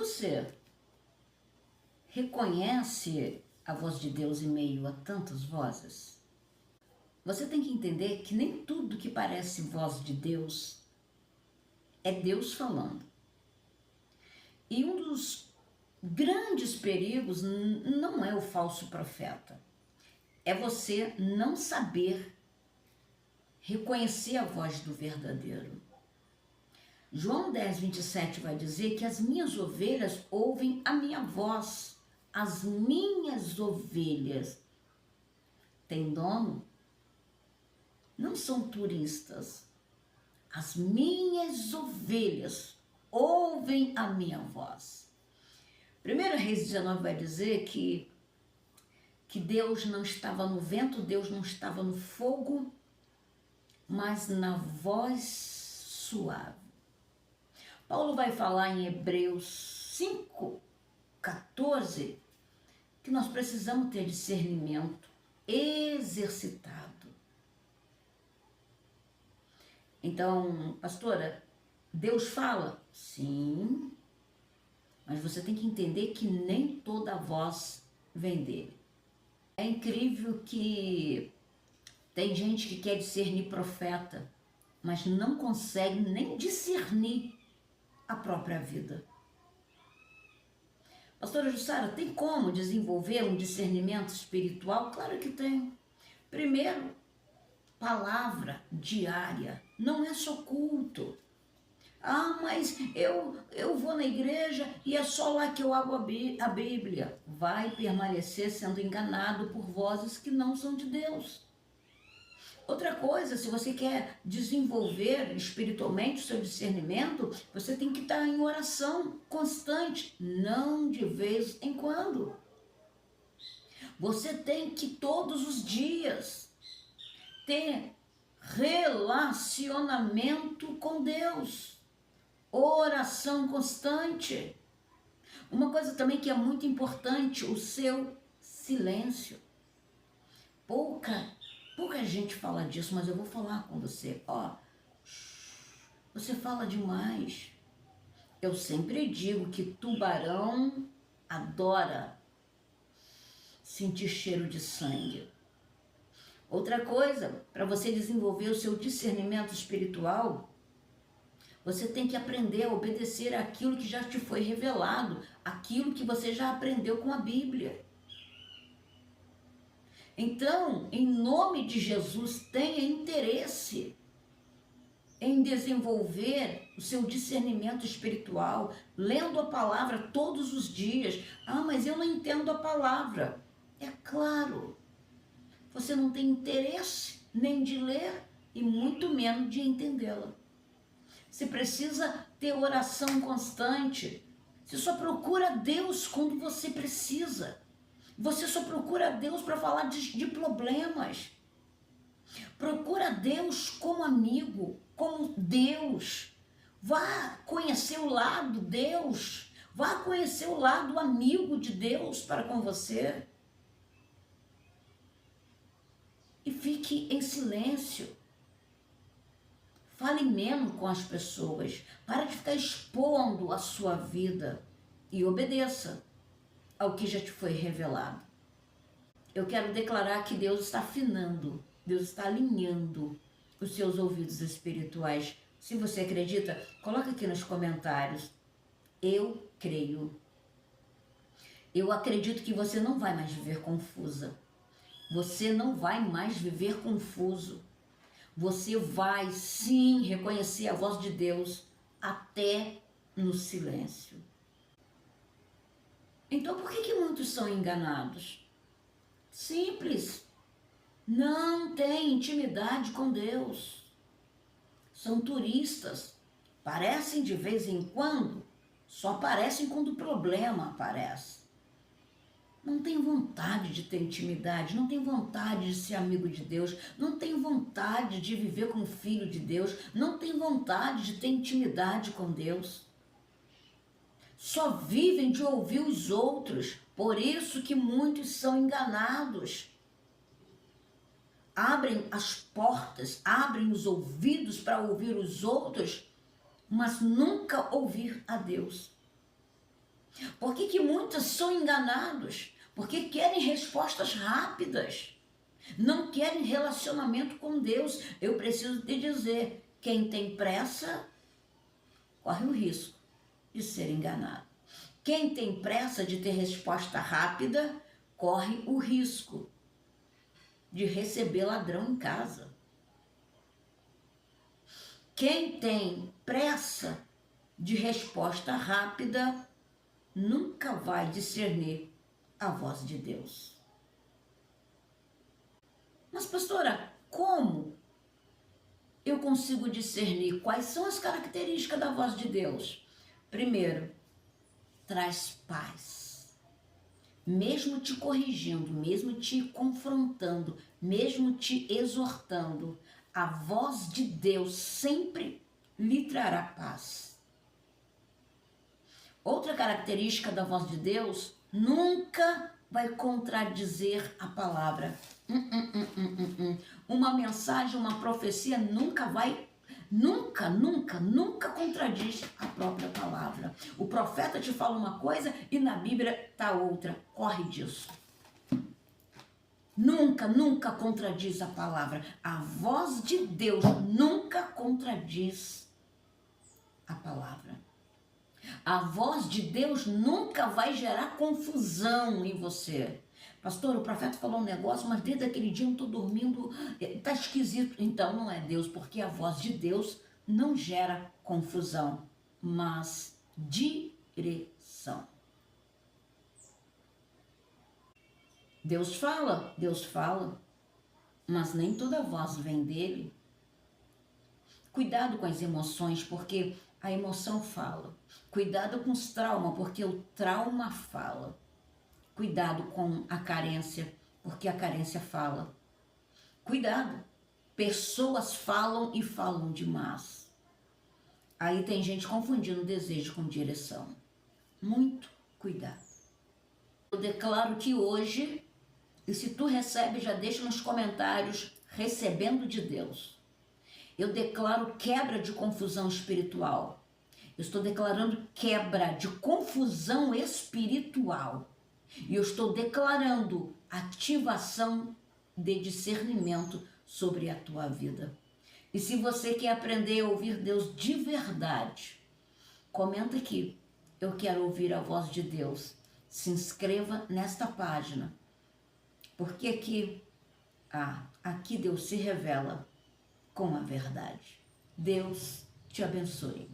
você reconhece a voz de Deus em meio a tantas vozes? Você tem que entender que nem tudo que parece voz de Deus é Deus falando. E um dos grandes perigos não é o falso profeta, é você não saber reconhecer a voz do verdadeiro. João 10, 27 vai dizer que as minhas ovelhas ouvem a minha voz. As minhas ovelhas têm dono? Não são turistas. As minhas ovelhas ouvem a minha voz. 1 Reis 19 vai dizer que Deus não estava no vento, Deus não estava no fogo, mas na voz suave. Paulo vai falar em Hebreus 5:14 que nós precisamos ter discernimento exercitado. Então, pastora, Deus fala? Sim, mas você tem que entender que nem toda voz vem dele. É incrível que tem gente que quer discernir profeta, mas não consegue nem discernir a própria vida. Pastora Jussara, tem como desenvolver um discernimento espiritual? Claro que tem. Primeiro, palavra diária, não é só culto. Ah, mas eu vou na igreja e é só lá que eu abro a Bíblia. Vai permanecer sendo enganado por vozes que não são de Deus. Outra coisa, se você quer desenvolver espiritualmente o seu discernimento, você tem que estar em oração constante, não de vez em quando. Você tem que todos os dias ter relacionamento com Deus, oração constante. Uma coisa também que é muito importante, o seu silêncio. Pouca gente fala disso, mas eu vou falar com você. Você fala demais. Eu sempre digo que tubarão adora sentir cheiro de sangue. Outra coisa, para você desenvolver o seu discernimento espiritual, você tem que aprender a obedecer àquilo que já te foi revelado, aquilo que você já aprendeu com a Bíblia. Então, em nome de Jesus, tenha interesse em desenvolver o seu discernimento espiritual, lendo a palavra todos os dias. Ah, mas eu não entendo a palavra. É claro, você não tem interesse nem de ler e muito menos de entendê-la. Você precisa ter oração constante. Você só procura Deus quando você precisa. Você só procura Deus para falar de problemas. Procura Deus como amigo, como Deus. Vá conhecer o lado Deus. Vá conhecer o lado amigo de Deus para com você. E fique em silêncio. Fale menos com as pessoas. Para de ficar expondo a sua vida. E obedeça ao que já te foi revelado. Eu quero declarar que Deus está afinando, Deus está alinhando os seus ouvidos espirituais. Se você acredita, coloca aqui nos comentários. Eu creio. Eu acredito que você não vai mais viver confusa. Você não vai mais viver confuso. Você vai sim reconhecer a voz de Deus até no silêncio. Então, por que muitos são enganados? Simples. Não tem intimidade com Deus. São turistas. Parecem de vez em quando, só aparecem quando o problema aparece. Não tem vontade de ter intimidade, não tem vontade de ser amigo de Deus, não tem vontade de viver como filho de Deus, não tem vontade de ter intimidade com Deus. Só vivem de ouvir os outros, por isso que muitos são enganados. Abrem as portas, abrem os ouvidos para ouvir os outros, mas nunca ouvir a Deus. Por que que muitos são enganados? Porque querem respostas rápidas. Não querem relacionamento com Deus. Eu preciso te dizer, quem tem pressa, corre o risco de ser enganado. Quem tem pressa de ter resposta rápida, corre o risco de receber ladrão em casa. Quem tem pressa de resposta rápida, nunca vai discernir a voz de Deus. Mas, pastora, como eu consigo discernir quais são as características da voz de Deus? Primeiro, traz paz. Mesmo te corrigindo, mesmo te confrontando, mesmo te exortando, a voz de Deus sempre lhe trará paz. Outra característica da voz de Deus, nunca vai contradizer a palavra. Uma mensagem, uma profecia nunca contradiz a própria palavra. O profeta te fala uma coisa e na Bíblia está outra. Corre disso. Nunca contradiz a palavra. A voz de Deus nunca contradiz a palavra. A voz de Deus nunca vai gerar confusão em você. Pastor, o profeta falou um negócio, mas desde aquele dia eu não estou dormindo, está esquisito. Então não é Deus, porque a voz de Deus não gera confusão, mas direção. Deus fala, mas nem toda voz vem dele. Cuidado com as emoções, porque a emoção fala. Cuidado com os traumas, porque o trauma fala. Cuidado com a carência, porque a carência fala. Cuidado, pessoas falam e falam demais. Aí tem gente confundindo desejo com direção. Muito cuidado. Eu declaro que hoje, e se tu recebe, já deixa nos comentários, recebendo de Deus. Eu declaro quebra de confusão espiritual. Eu estou declarando quebra de confusão espiritual. E eu estou declarando ativação de discernimento sobre a tua vida. E se você quer aprender a ouvir Deus de verdade, comenta aqui. Eu quero ouvir a voz de Deus. Se inscreva nesta página. Porque aqui Deus se revela com a verdade. Deus te abençoe.